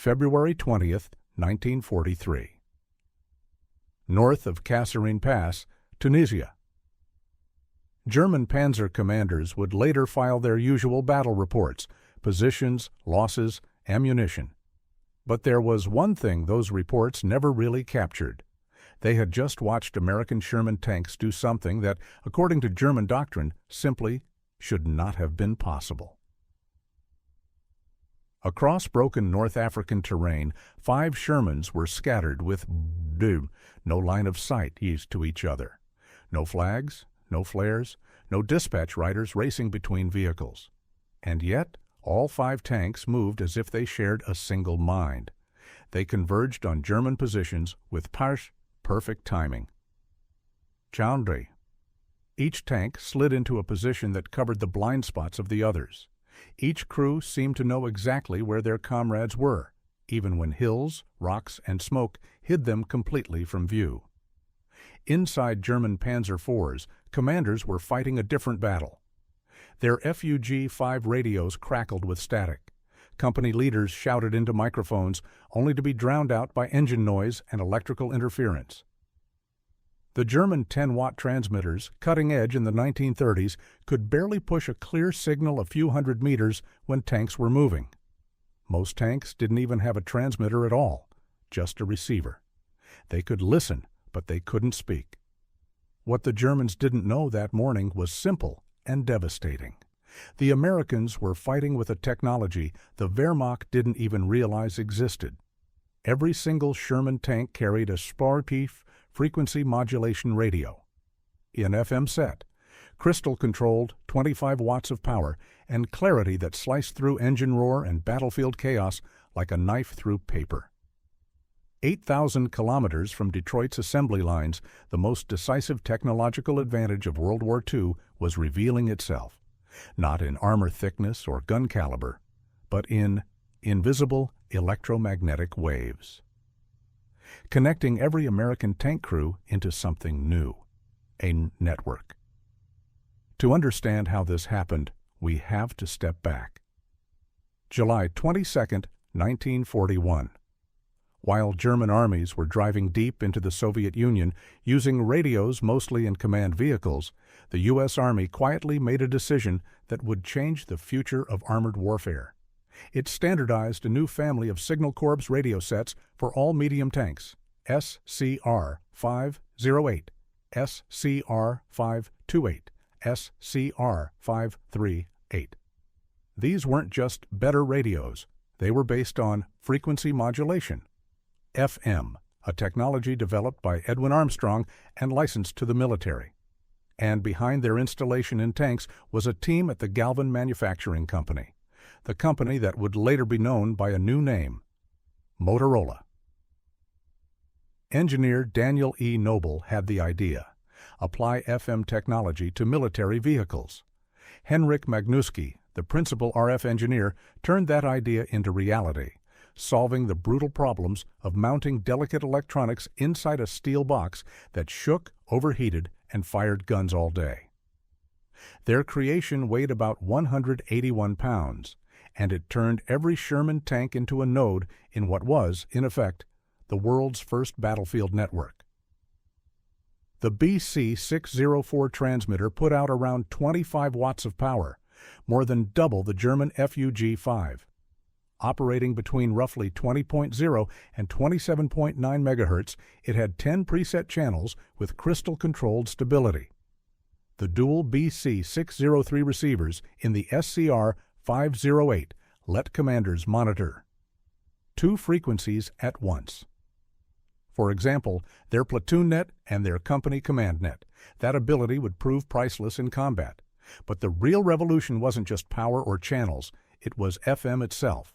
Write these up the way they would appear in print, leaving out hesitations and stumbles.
February 20th, 1943. North of Kasserine Pass, Tunisia. German Panzer commanders would later file their usual battle reports, positions, losses, ammunition. But there was one thing those reports never really captured. They had just watched American Sherman tanks do something that, according to German doctrine, simply should not have been possible. Across broken North African terrain, 5 Shermans were scattered with no line of sight to each other. No flags, no flares, no dispatch riders racing between vehicles. And yet, all 5 tanks moved as if they shared a single mind. They converged on German positions with perfect timing. Chandri. Each tank slid into a position that covered the blind spots of the others. Each crew seemed to know exactly where their comrades were, even when hills, rocks, and smoke hid them completely from view. Inside German Panzer IVs, commanders were fighting a different battle. Their FUG-5 radios crackled with static. Company leaders shouted into microphones, only to be drowned out by engine noise and electrical interference. The German 10-watt transmitters, cutting edge in the 1930s, could barely push a clear signal a few hundred meters when tanks were moving. Most tanks didn't even have a transmitter at all, just a receiver. They could listen, but they couldn't speak. What the Germans didn't know that morning was simple and devastating. The Americans were fighting with a technology the Wehrmacht didn't even realize existed. Every single Sherman tank carried a SCR-508 frequency modulation radio. In FM set, crystal-controlled 25 watts of power and clarity that sliced through engine roar and battlefield chaos like a knife through paper. 8,000 kilometers from Detroit's assembly lines, the most decisive technological advantage of World War II was revealing itself, not in armor thickness or gun caliber, but in invisible electromagnetic waves, connecting every American tank crew into something new, a network. To understand how this happened, we have to step back. July 22, 1941. While German armies were driving deep into the Soviet Union using radios mostly in command vehicles, the U.S. Army quietly made a decision that would change the future of armored warfare. It standardized a new family of Signal Corps radio sets for all medium tanks, SCR-508, SCR-528, SCR-538. These weren't just better radios. They were based on frequency modulation, FM, a technology developed by Edwin Armstrong and licensed to the military. And behind their installation in tanks was a team at the Galvin Manufacturing Company, the company that would later be known by a new name, Motorola. Engineer Daniel E. Noble had the idea: apply FM technology to military vehicles. Henrik Magnuski, the principal RF engineer, turned that idea into reality, solving the brutal problems of mounting delicate electronics inside a steel box that shook, overheated, and fired guns all day. Their creation weighed about 181 pounds, and it turned every Sherman tank into a node in what was, in effect, the world's first battlefield network. The BC-604 transmitter put out around 25 watts of power, more than double the German FUG-5. Operating between roughly 20.0 and 27.9 MHz, it had 10 preset channels with crystal-controlled stability. The dual BC-603 receivers in the SCR-508 let commanders monitor 2 frequencies at once. For example, their platoon net and their company command net. That ability would prove priceless in combat. But the real revolution wasn't just power or channels, it was FM itself.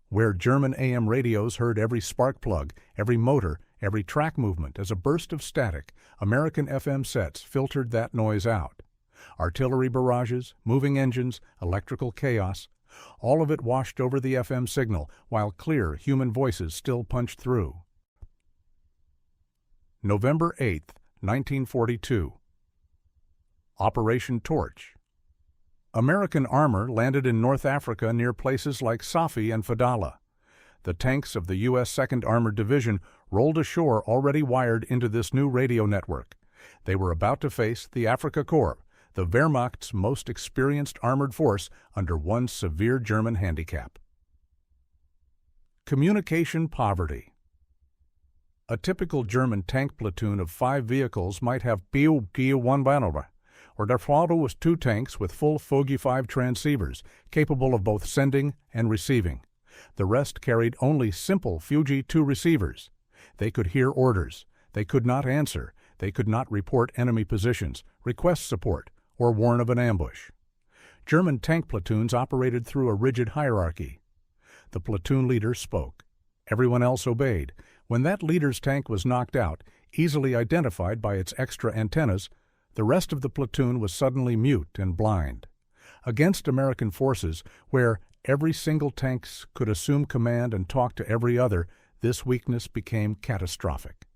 Where German AM radios heard every spark plug, every motor, every track movement as a burst of static, American FM sets filtered that noise out. Artillery barrages, moving engines, electrical chaos, all of it washed over the FM signal, while clear human voices still punched through. November 8, 1942. Operation Torch. American armor landed in North Africa near places like Safi and Fadala. The tanks of the U.S. 2nd Armored Division rolled ashore already wired into this new radio network. They were about to face the Afrika Korps, the Wehrmacht's most experienced armored force under one severe German handicap. Communication poverty. A typical German tank platoon of 5 vehicles might have one Banner, or der Fraude was 2 tanks with full Fogi 5 transceivers, capable of both sending and receiving. The rest carried only simple Fuji 2 receivers. They could hear orders. They could not answer. They could not report enemy positions, request support, or warn of an ambush. German tank platoons operated through a rigid hierarchy. The platoon leader spoke. Everyone else obeyed. When that leader's tank was knocked out, easily identified by its extra antennas, the rest of the platoon was suddenly mute and blind. Against American forces, where every single tank could assume command and talk to every other, this weakness became catastrophic.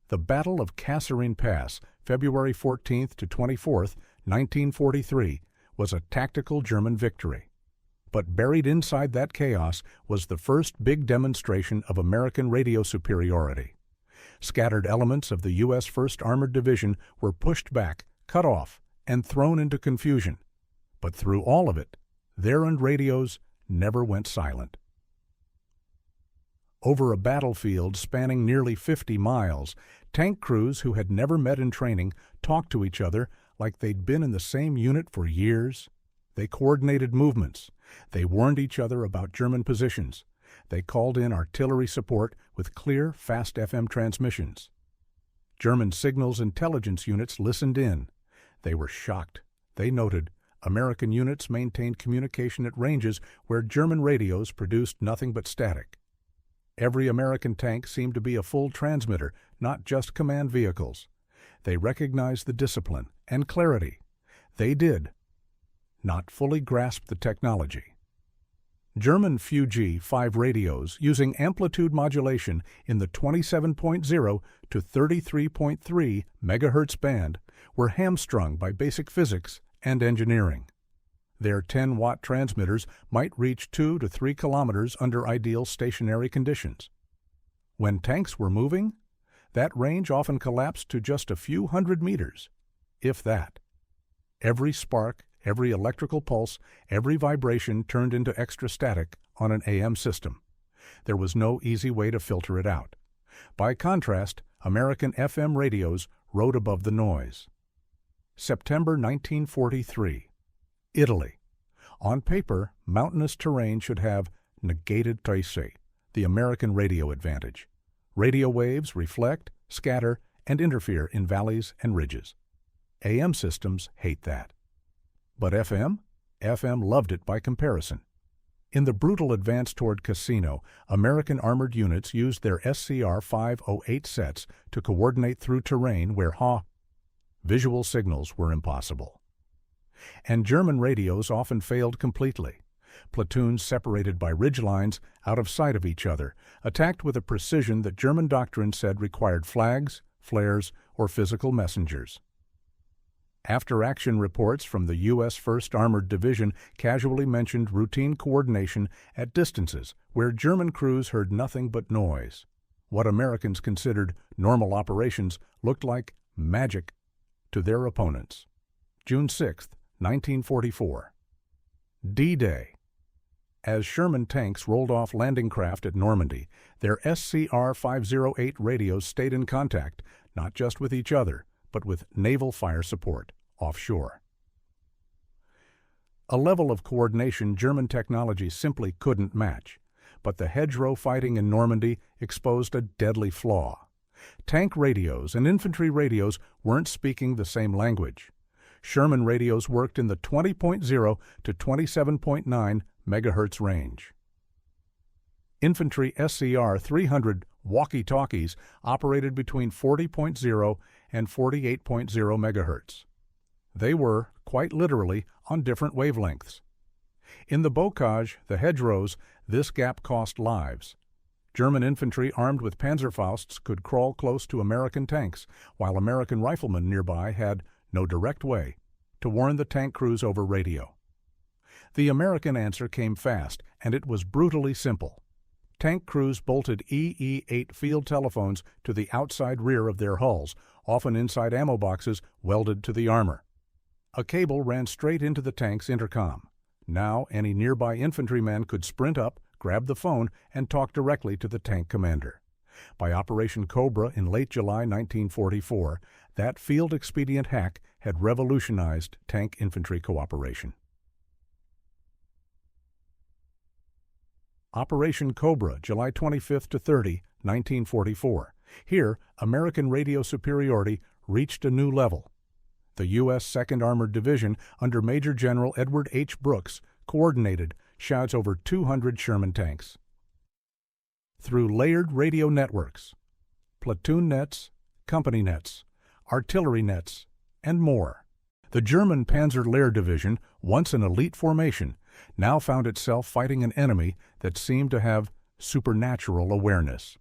The Battle of Kasserine Pass, February 14th to 24th, 1943, was a tactical German victory. But buried inside that chaos was the first big demonstration of American radio superiority. Scattered elements of the U.S. 1st Armored Division were pushed back, cut off, and thrown into confusion. But through all of it, their own radios never went silent. Over a battlefield spanning nearly 50 miles, tank crews who had never met in training talked to each other like they'd been in the same unit for years. They coordinated movements. They warned each other about German positions. They called in artillery support with clear, fast FM transmissions. German signals intelligence units listened in. They were shocked. They noted American units maintained communication at ranges where German radios produced nothing but static. Every American tank seemed to be a full transmitter, not just command vehicles. They recognized the discipline and clarity. They did not fully grasp the technology. German Fuji 5 radios using amplitude modulation in the 27.0 to 33.3 MHz band were hamstrung by basic physics and engineering. Their 10-watt transmitters might reach 2 to 3 kilometers under ideal stationary conditions. When tanks were moving, that range often collapsed to just a few hundred meters, if that. Every spark, every electrical pulse, every vibration turned into extra static on an AM system. There was no easy way to filter it out. By contrast, American FM radios rode above the noise. September 1943. Italy. On paper, mountainous terrain should have negated decisive, the American radio advantage. Radio waves reflect, scatter, and interfere in valleys and ridges. AM systems hate that. But FM? FM loved it by comparison. In the brutal advance toward Cassino, American armored units used their SCR-508 sets to coordinate through terrain where visual signals were impossible. And German radios often failed completely. Platoons separated by ridgelines, out of sight of each other, attacked with a precision that German doctrine said required flags, flares, or physical messengers. After-action reports from the U.S. 1st Armored Division casually mentioned routine coordination at distances where German crews heard nothing but noise. What Americans considered normal operations looked like magic to their opponents. June 6, 1944. D-Day. As Sherman tanks rolled off landing craft at Normandy, their SCR-508 radios stayed in contact, not just with each other, but with naval fire support offshore. A level of coordination German technology simply couldn't match, but the hedgerow fighting in Normandy exposed a deadly flaw. Tank radios and infantry radios weren't speaking the same language. Sherman radios worked in the 20.0 to 27.9 MHz range. Infantry SCR-300 walkie-talkies operated between 40.0 and 48.0 MHz. They were, quite literally, on different wavelengths. In the bocage, the hedgerows, this gap cost lives. German infantry armed with Panzerfausts could crawl close to American tanks, while American riflemen nearby had no direct way to warn the tank crews over radio. The American answer came fast, and it was brutally simple. tank crews bolted EE-8 field telephones to the outside rear of their hulls, often inside ammo boxes welded to the armor. A cable ran straight into the tank's intercom. Now any nearby infantryman could sprint up, grab the phone, and talk directly to the tank commander. By Operation Cobra in late July 1944, that field expedient hack had revolutionized tank infantry cooperation. Operation Cobra, July 25 to 30, 1944. Here, American radio superiority reached a new level. The U.S. 2nd Armored Division, under Major General Edward H. Brooks, coordinated shots over 200 Sherman tanks. Through layered radio networks, platoon nets, company nets, artillery nets, and more, the German Panzer Lehr Division, once an elite formation, now found itself fighting an enemy that seemed to have supernatural awareness.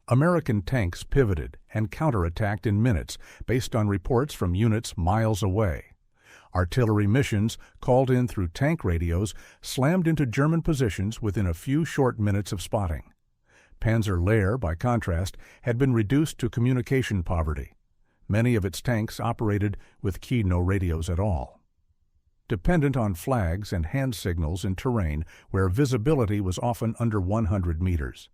American tanks pivoted and counterattacked in minutes based on reports from units miles away. Artillery missions, called in through tank radios, slammed into German positions within a few short minutes of spotting. Panzer Lehr, by contrast, had been reduced to communication poverty. Many of its tanks operated with no radios at all. Dependent on flags and hand signals in terrain where visibility was often under 100 meters.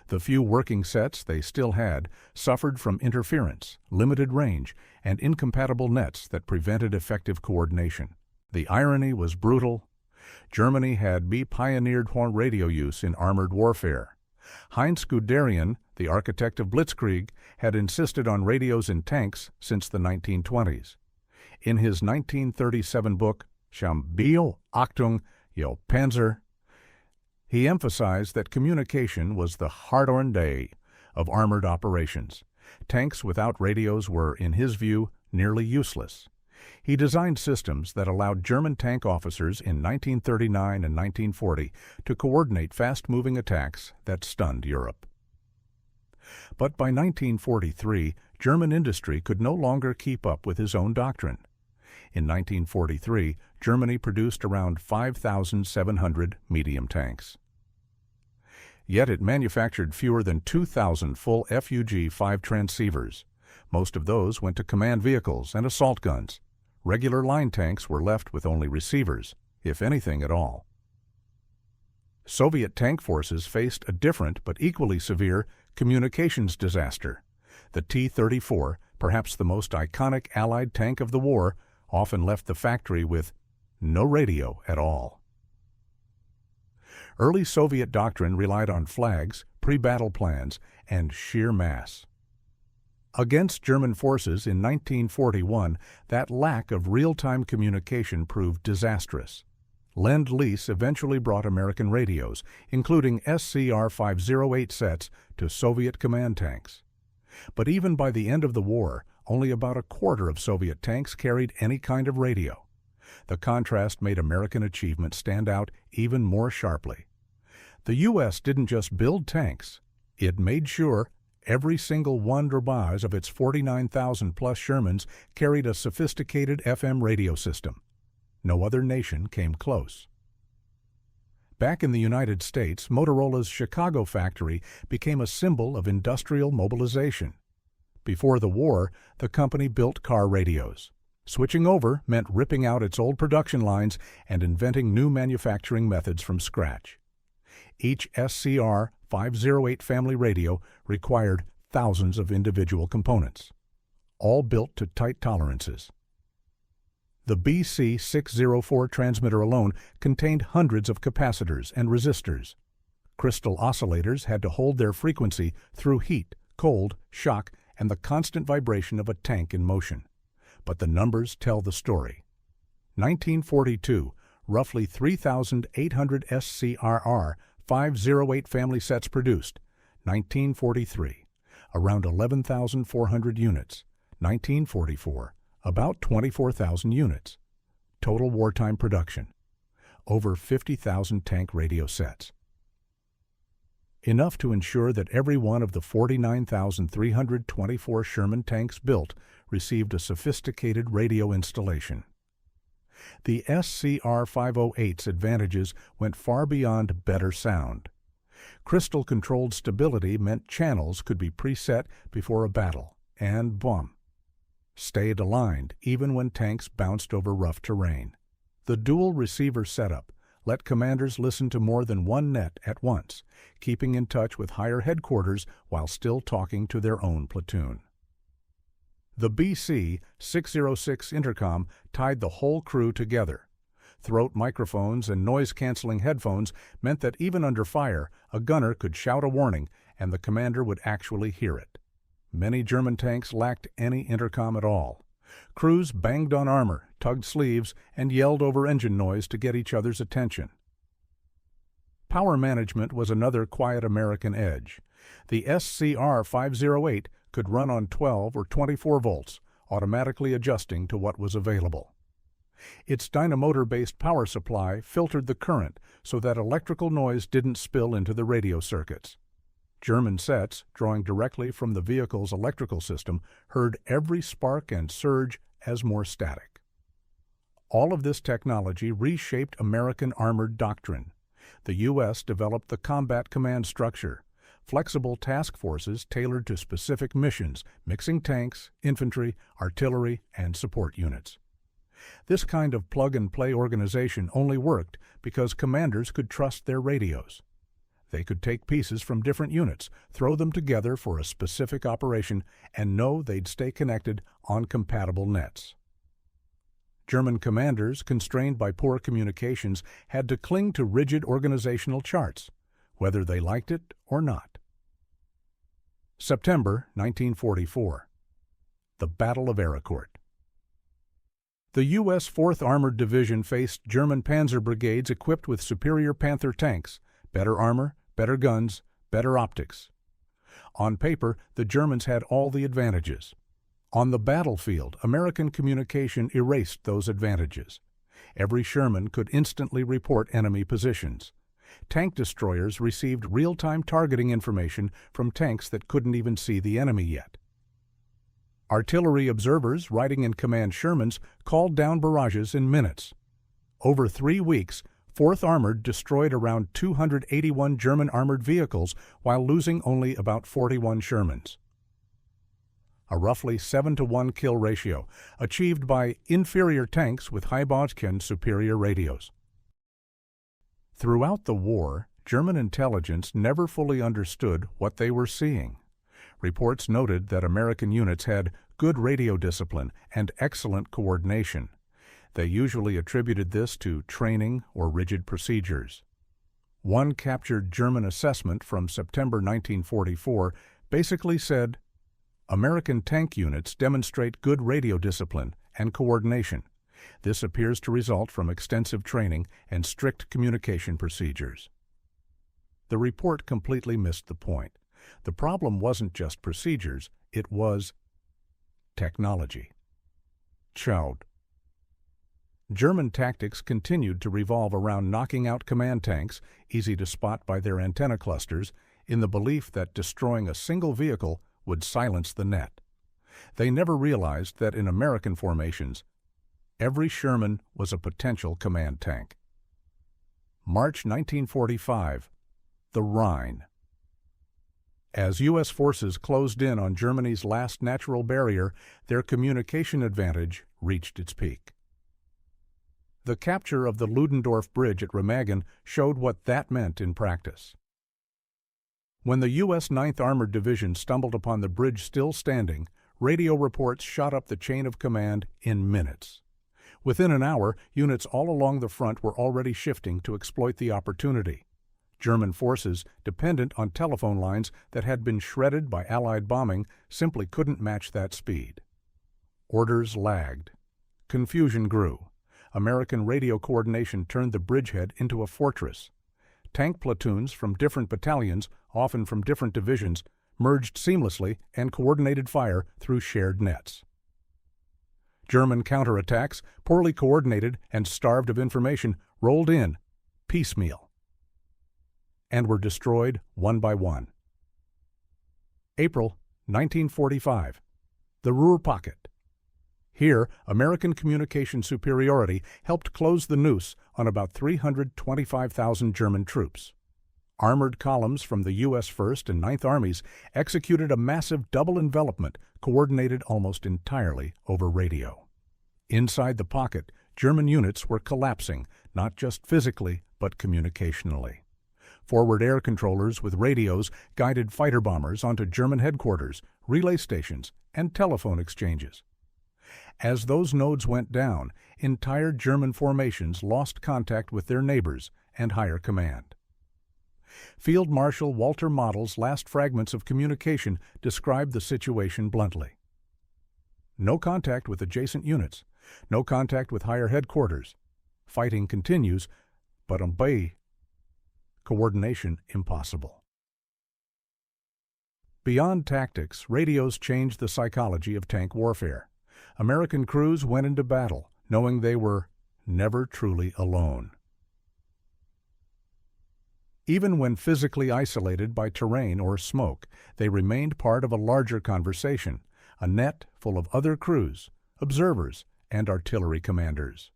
The few working sets they still had suffered from interference, limited range, and incompatible nets that prevented effective coordination. The irony was brutal. Germany had pioneered horn radio use in armored warfare. Heinz Guderian, the architect of Blitzkrieg, had insisted on radios in tanks since the 1920s. In his 1937 book, Schambio, Achtung, Jo Panzer, he emphasized that communication was the hard-earned day of armored operations. Tanks without radios were, in his view, nearly useless. He designed systems that allowed German tank officers in 1939 and 1940 to coordinate fast-moving attacks that stunned Europe. But by 1943, German industry could no longer keep up with his own doctrine. In 1943, Germany produced around 5,700 medium tanks. Yet it manufactured fewer than 2,000 full FUG-5 transceivers. Most of those went to command vehicles and assault guns. Regular line tanks were left with only receivers, if anything at all. Soviet tank forces faced a different but equally severe communications disaster. The T-34, perhaps the most iconic Allied tank of the war, often left the factory with no radio at all. Early Soviet doctrine relied on flags, pre-battle plans, and sheer mass. Against German forces in 1941, that lack of real-time communication proved disastrous. Lend-Lease eventually brought American radios, including SCR-508 sets, to Soviet command tanks. But even by the end of the war, only about a quarter of Soviet tanks carried any kind of radio. The contrast made American achievement stand out even more sharply. The U.S. didn't just build tanks, it made sure every single one drobage of its 49,000-plus Shermans carried a sophisticated FM radio system. No other nation came close. Back in the United States, Motorola's Chicago factory became a symbol of industrial mobilization. Before the war, the company built car radios. Switching over meant ripping out its old production lines and inventing new manufacturing methods from scratch. Each SCR-508 family radio required thousands of individual components, all built to tight tolerances. The BC-604 transmitter alone contained hundreds of capacitors and resistors. Crystal oscillators had to hold their frequency through heat, cold, shock, and the constant vibration of a tank in motion. But the numbers tell the story. 1942, roughly 3,800 SCR-508 family sets produced. 1943, around 11,400 units. 1944, about 24,000 units. Total wartime production, over 50,000 tank radio sets. Enough to ensure that every one of the 49,324 Sherman tanks built received a sophisticated radio installation. The SCR-508's advantages went far beyond better sound. Crystal-controlled stability meant channels could be preset before a battle, and boom, stayed aligned even when tanks bounced over rough terrain. The dual receiver setup let commanders listen to more than one net at once, keeping in touch with higher headquarters while still talking to their own platoon. The BC 606 intercom tied the whole crew together. Throat microphones and noise-canceling headphones meant that even under fire, a gunner could shout a warning and the commander would actually hear it. Many German tanks lacked any intercom at all. Crews banged on armor, tugged sleeves, and yelled over engine noise to get each other's attention. Power management was another quiet American edge. The SCR-508 could run on 12 or 24 volts, automatically adjusting to what was available. Its dynamotor-based power supply filtered the current so that electrical noise didn't spill into the radio circuits. German sets, drawing directly from the vehicle's electrical system, heard every spark and surge as more static. All of this technology reshaped American armored doctrine. The U.S. developed the combat command structure, flexible task forces tailored to specific missions, mixing tanks, infantry, artillery, and support units. This kind of plug-and-play organization only worked because commanders could trust their radios. They could take pieces from different units, throw them together for a specific operation, and know they'd stay connected on compatible nets. German commanders, constrained by poor communications, had to cling to rigid organizational charts, whether they liked it or not. September 1944. The Battle of Ericourt. The U.S. 4th Armored Division faced German Panzer brigades equipped with superior Panther tanks, better armor, better guns, better optics. On paper, the Germans had all the advantages. On the battlefield, American communication erased those advantages. Every Sherman could instantly report enemy positions. Tank destroyers received real-time targeting information from tanks that couldn't even see the enemy yet. Artillery observers riding in command Shermans called down barrages in minutes. Over 3 weeks, 4th Armored destroyed around 281 German armored vehicles while losing only about 41 Shermans. A roughly 7-to-1 kill ratio, achieved by inferior tanks with Haibotken superior radios. Throughout the war, German intelligence never fully understood what they were seeing. Reports noted that American units had good radio discipline and excellent coordination. They usually attributed this to training or rigid procedures. One captured German assessment from September 1944 basically said, "American tank units demonstrate good radio discipline and coordination. This appears to result from extensive training and strict communication procedures." The report completely missed the point. The problem wasn't just procedures, it was technology. Chaud. German tactics continued to revolve around knocking out command tanks, easy to spot by their antenna clusters, in the belief that destroying a single vehicle would silence the net. They never realized that in American formations, every Sherman was a potential command tank. March 1945. The Rhine. As U.S. forces closed in on Germany's last natural barrier, their communication advantage reached its peak. The capture of the Ludendorff Bridge at Remagen showed what that meant in practice. When the U.S. 9th Armored Division stumbled upon the bridge still standing, radio reports shot up the chain of command in minutes. Within an hour, units all along the front were already shifting to exploit the opportunity. German forces, dependent on telephone lines that had been shredded by Allied bombing, simply couldn't match that speed. Orders lagged. Confusion grew. American radio coordination turned the bridgehead into a fortress. Tank platoons from different battalions, often from different divisions, merged seamlessly and coordinated fire through shared nets. German counterattacks, poorly coordinated and starved of information, rolled in, piecemeal, and were destroyed one by one. April 1945. The Ruhr Pocket. Here, American communication superiority helped close the noose on about 325,000 German troops. Armored columns from the U.S. 1st and 9th Armies executed a massive double envelopment coordinated almost entirely over radio. Inside the pocket, German units were collapsing, not just physically, but communicationally. Forward air controllers with radios guided fighter bombers onto German headquarters, relay stations, and telephone exchanges. As those nodes went down, entire German formations lost contact with their neighbors and higher command. Field Marshal Walter Model's last fragments of communication describe the situation bluntly. No contact with adjacent units, no contact with higher headquarters. Fighting continues, but coordination impossible. Beyond tactics, radios changed the psychology of tank warfare. American crews went into battle, knowing they were never truly alone. Even when physically isolated by terrain or smoke, they remained part of a larger conversation, a net full of other crews, observers, and artillery commanders.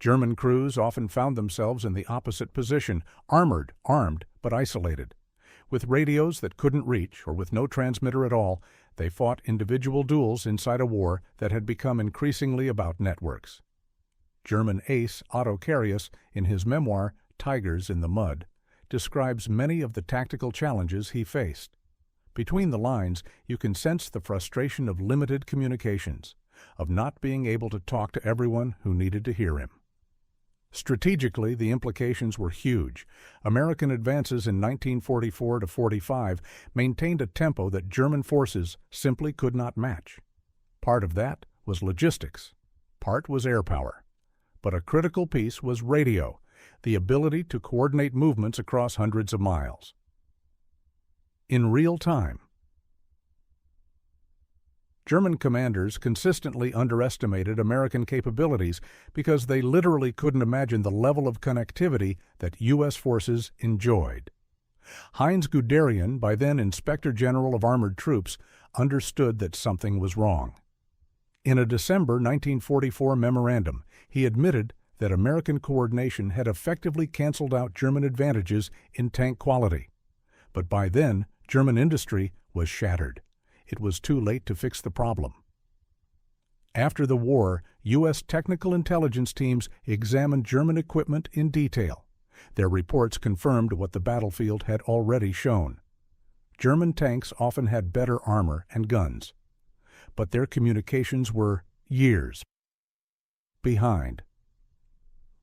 German crews often found themselves in the opposite position, armored, armed, but isolated. With radios that couldn't reach, or with no transmitter at all, they fought individual duels inside a war that had become increasingly about networks. German ace Otto Carius, in his memoir, Tigers in the Mud, describes many of the tactical challenges he faced. Between the lines, you can sense the frustration of limited communications, of not being able to talk to everyone who needed to hear him. Strategically, the implications were huge. American advances in 1944 to 45 maintained a tempo that German forces simply could not match. Part of that was logistics. Part was air power. But a critical piece was radio, the ability to coordinate movements across hundreds of miles. In real time, German commanders consistently underestimated American capabilities because they literally couldn't imagine the level of connectivity that U.S. forces enjoyed. Heinz Guderian, by then Inspector General of Armored Troops, understood that something was wrong. In a December 1944 memorandum, he admitted that American coordination had effectively canceled out German advantages in tank quality. But by then, German industry was shattered. It was too late to fix the problem. After the war, U.S. technical intelligence teams examined German equipment in detail. Their reports confirmed what the battlefield had already shown. German tanks often had better armor and guns, but their communications were years behind.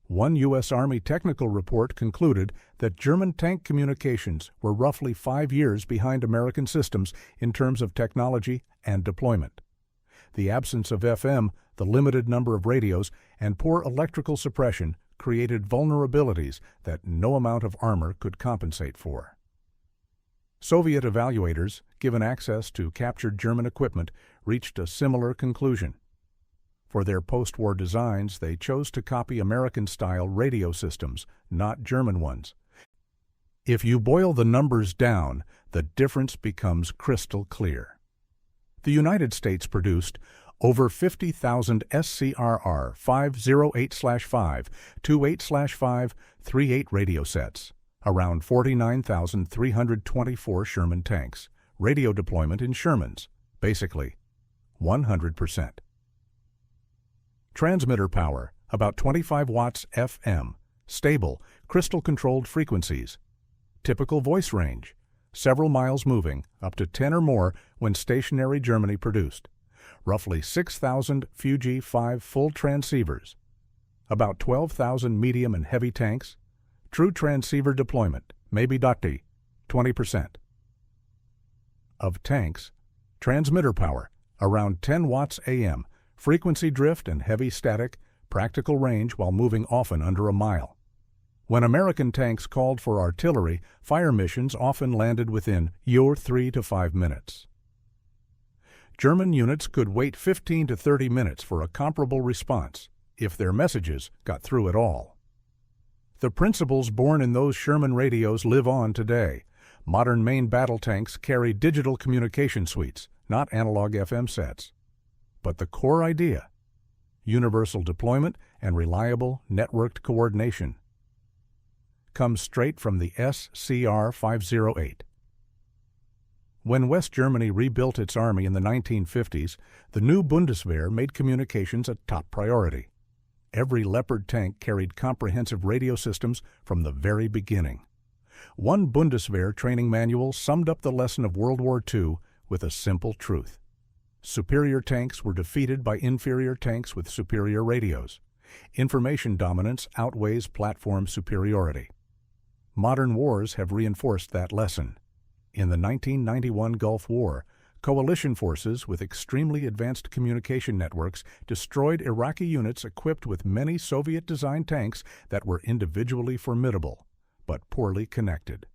One U.S. Army technical report concluded that German tank communications were roughly 5 years behind American systems in terms of technology and deployment. The absence of FM, the limited number of radios, and poor electrical suppression created vulnerabilities that no amount of armor could compensate for. Soviet evaluators, given access to captured German equipment, reached a similar conclusion. For their post-war designs, they chose to copy American-style radio systems, not German ones. If you boil the numbers down, the difference becomes crystal clear. The United States produced over 50,000 SCR-508/5, 28/5, 38 radio sets, around 49,324 Sherman tanks, radio deployment in Shermans, basically 100%. Transmitter power, about 25 watts FM, stable, crystal-controlled frequencies. Typical voice range, several miles moving, up to 10 or more when stationary Germany produced. Roughly 6,000 Fuji 5 full transceivers. About 12,000 medium and heavy tanks. True transceiver deployment, maybe 20%. Of tanks, transmitter power, around 10 watts AM, frequency drift and heavy static, practical range while moving often under a mile. When American tanks called for artillery, fire missions often landed within 3 to 5 minutes. German units could wait 15 to 30 minutes for a comparable response, if their messages got through at all. The principles born in those Sherman radios live on today. Modern main battle tanks carry digital communication suites, not analog FM sets. But the core idea, universal deployment and reliable networked coordination, comes straight from the SCR-508. When West Germany rebuilt its army in the 1950s, the new Bundeswehr made communications a top priority. Every Leopard tank carried comprehensive radio systems from the very beginning. One Bundeswehr training manual summed up the lesson of World War II with a simple truth. Superior tanks were defeated by inferior tanks with superior radios. Information dominance outweighs platform superiority. Modern wars have reinforced that lesson. In the 1991 Gulf War, coalition forces with extremely advanced communication networks destroyed Iraqi units equipped with many Soviet-designed tanks that were individually formidable, but poorly connected.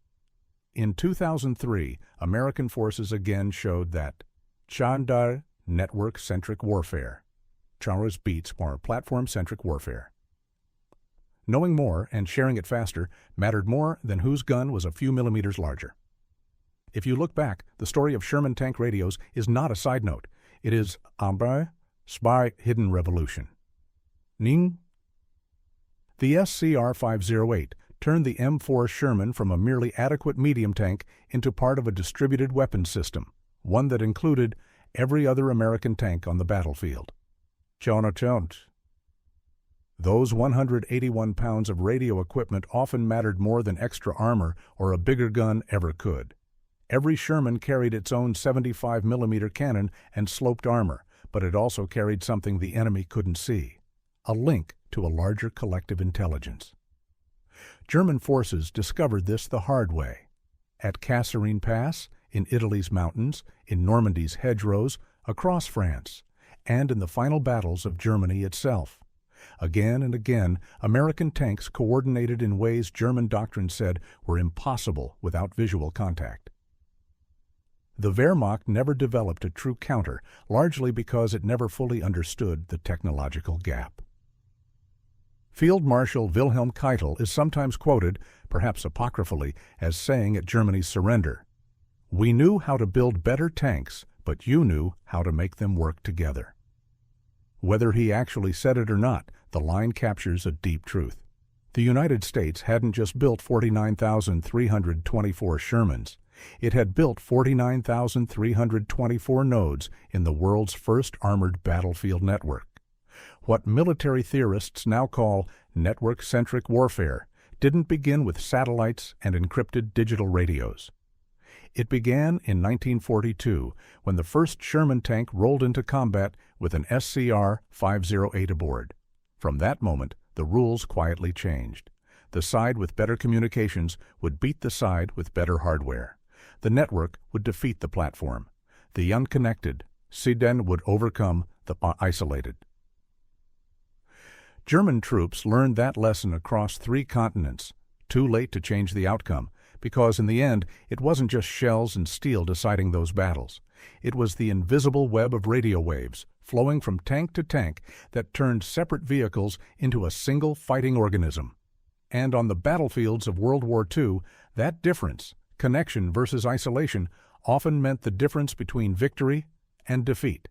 In 2003, American forces again showed that Chandar network-centric warfare. Charos beats more platform-centric warfare. Knowing more and sharing it faster mattered more than whose gun was a few millimeters larger. If you look back, the story of Sherman tank radios is not a side note. It is Ambre, spy hidden revolution. Ning? The SCR-508 turned the M4 Sherman from a merely adequate medium tank into part of a distributed weapons system, one that included every other American tank on the battlefield. Those 181 pounds of radio equipment often mattered more than extra armor or a bigger gun ever could. Every Sherman carried its own 75mm cannon and sloped armor, but it also carried something the enemy couldn't see, a link to a larger collective intelligence. German forces discovered this the hard way. At Kasserine Pass, in Italy's mountains, in Normandy's hedgerows, across France, and in the final battles of Germany itself. Again and again, American tanks coordinated in ways German doctrine said were impossible without visual contact. The Wehrmacht never developed a true counter, largely because it never fully understood the technological gap. Field Marshal Wilhelm Keitel is sometimes quoted, perhaps apocryphally, as saying at Germany's surrender, "We knew how to build better tanks, but you knew how to make them work together." Whether he actually said it or not, the line captures a deep truth. The United States hadn't just built 49,324 Shermans. It had built 49,324 nodes in the world's first armored battlefield network. What military theorists now call network-centric warfare didn't begin with satellites and encrypted digital radios. It began in 1942 when the first Sherman tank rolled into combat with an SCR-508 aboard. From that moment, the rules quietly changed. The side with better communications would beat the side with better hardware. The network would defeat the platform. The unconnected, Süden, would overcome the isolated. German troops learned that lesson across 3 continents, too late to change the outcome, because in the end it wasn't just shells and steel deciding those battles. It was the invisible web of radio waves flowing from tank to tank that turned separate vehicles into a single fighting organism. And on the battlefields of World War II, that difference, connection versus isolation, often meant the difference between victory and defeat.